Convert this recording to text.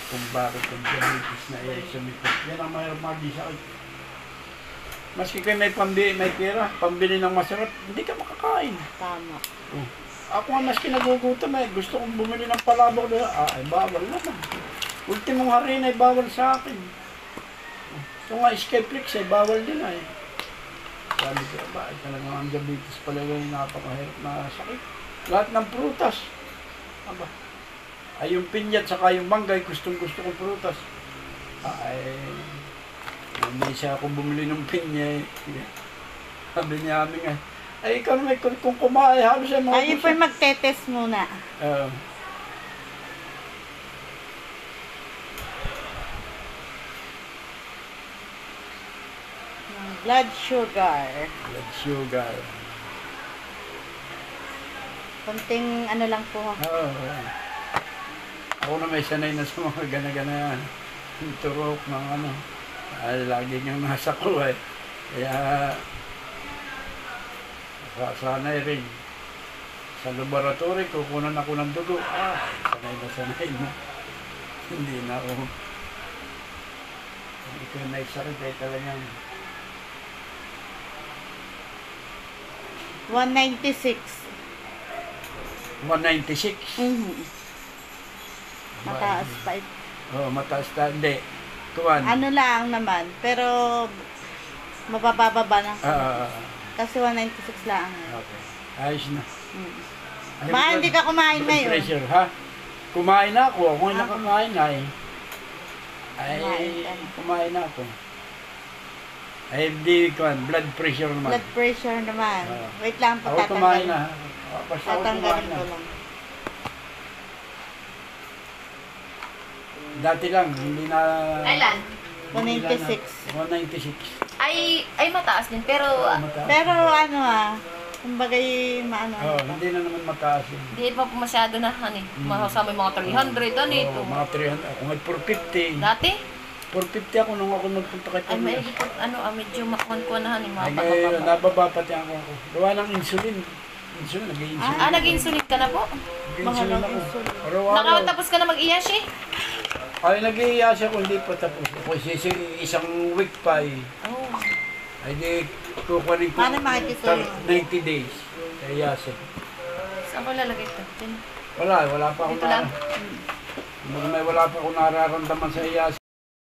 Kung bakit ang diabetes na sumipot. Yan ang mayroon mag-sakit. Maski kayo may pera, pambili ng masarap, hindi ka makakain. Tama. Ako nga maski nagugutom gusto kong bumili ng palabok na, ay bawal naman. Ultimong harina ay bawal sa akin. Ito nga Skyflix ay bawal din Sabi ko ba, talagang ang diabetes pala yung napakahirap na sakit. Lahat ng prutas. Aba. Ay yung pinyat saka yung manggay, gustong kong prutas. Hindi siya ako bumili ng pinya Sabi niya amin ay ikaw naman kung kumain, halos ay mga Ayun po magte-test muna. Blood sugar. Blood sugar. Konting ano lang po. Ako na may sanay na sa mga gana-gana yung turok ng lagi niyang nasa ko Kaya sanay rin. Sa laboratory, kukunan ako ng dugo. Sanay na. Hindi na ako. Hindi ko naisakit talagang 196. 196? Mataas pa ito. Oo, mataas na. Hindi. Tuwan. Ano lang naman, pero mabababa na. Kasi 196 lang. Okay. Ayos na. Ba, hindi ka kumain na yun? Pressure, ha? Kumain na ako. Ako yung nakakain na kumain na ako. Ay, hindi ko blood pressure naman. Blood pressure naman. Wait lang, ako kumain na. Tatanggalin ko lang. Dati lang, hindi na... Ilan? 196. 196. Ay mataas din, pero... Mataas. Pero kumbagay maano. Hindi na naman mataas yun. Hindi pa po masyado na, masasama yung mga 300, ito. Mga 300. Ako may 450. Dati? 450 ako nung ako nagpunta kay Ay, Pamela. medyo makuha na, mga ngayon, nababa pati ako. Gawa ng insulin. Nag-i-insulin. Nag-insulin ka na po? Nag-i-insulin ako. Nakatapos ka na mag-iyashi? Ay, nag-iiyasi ako, hindi pa tapos. Kasi isang week pa Ay, di, kukunin ko 90 days. Sa iyasi. Saan ko lalagay ito? Wala pa ako Ito lang? wala pa ako nararamdaman sa iyasi.